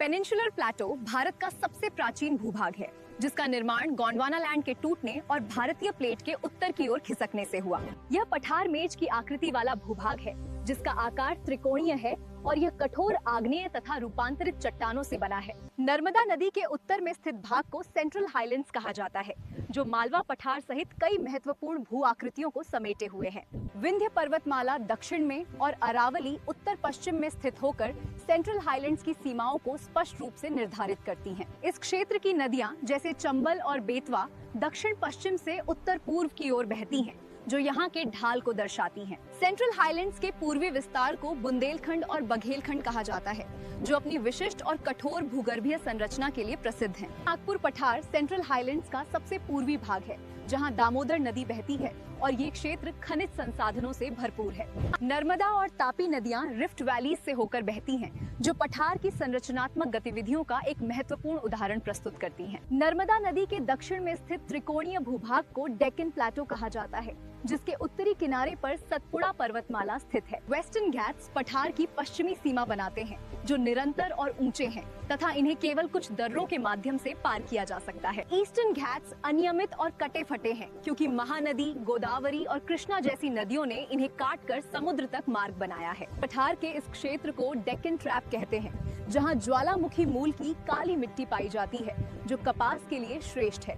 Peninsular प्लेटो भारत का सबसे प्राचीन भूभाग है, जिसका निर्माण गोंडवाना लैंड के टूटने और भारतीय प्लेट के उत्तर की ओर खिसकने से हुआ। यह पठार मेज की आकृति वाला भूभाग है, जिसका आकार त्रिकोणीय है और यह कठोर आग्नेय तथा रूपांतरित चट्टानों से बना है। नर्मदा नदी के उत्तर में स्थित भाग को सेंट्रल हाईलैंड्स कहा जाता है, जो मालवा पठार सहित कई महत्वपूर्ण भू आकृतियों को समेटे हुए है। विंध्य पर्वतमाला दक्षिण में और अरावली उत्तर पश्चिम में स्थित होकर सेंट्रल हाईलैंड्स की सीमाओं को स्पष्ट रूप से निर्धारित करती हैं। इस क्षेत्र की नदियां जैसे चंबल और बेतवा दक्षिण पश्चिम से उत्तर पूर्व की ओर बहती हैं, जो यहाँ के ढाल को दर्शाती हैं। सेंट्रल हाईलैंड्स के पूर्वी विस्तार को बुंदेलखंड और बघेलखंड कहा जाता है, जो अपनी विशिष्ट और कठोर भूगर्भीय संरचना के लिए प्रसिद्ध है। नागपुर पठार सेंट्रल हाईलैंड्स का सबसे पूर्वी भाग है, जहाँ दामोदर नदी बहती है और ये क्षेत्र खनिज संसाधनों से भरपूर है। नर्मदा और तापी नदियाँ रिफ्ट वैली से होकर बहती हैं, जो पठार की संरचनात्मक गतिविधियों का एक महत्वपूर्ण उदाहरण प्रस्तुत करती हैं। नर्मदा नदी के दक्षिण में स्थित त्रिकोणीय भूभाग को डेक्कन प्लेटो कहा जाता है, जिसके उत्तरी किनारे पर सतपुड़ा पर्वतमाला स्थित है। वेस्टर्न घाट्स पठार की पश्चिमी सीमा बनाते हैं, जो निरंतर और ऊंचे हैं तथा इन्हें केवल कुछ दर्रों के माध्यम से पार किया जा सकता है। ईस्टर्न घाट्स अनियमित और कटे फटे हैं, क्योंकि महानदी, गोदावरी और कृष्णा जैसी नदियों ने इन्हें काटकर समुद्र तक मार्ग बनाया है। पठार के इस क्षेत्र को डेक्कन ट्रैप कहते हैं, जहां ज्वालामुखी मूल की काली मिट्टी पाई जाती है, जो कपास के लिए श्रेष्ठ है।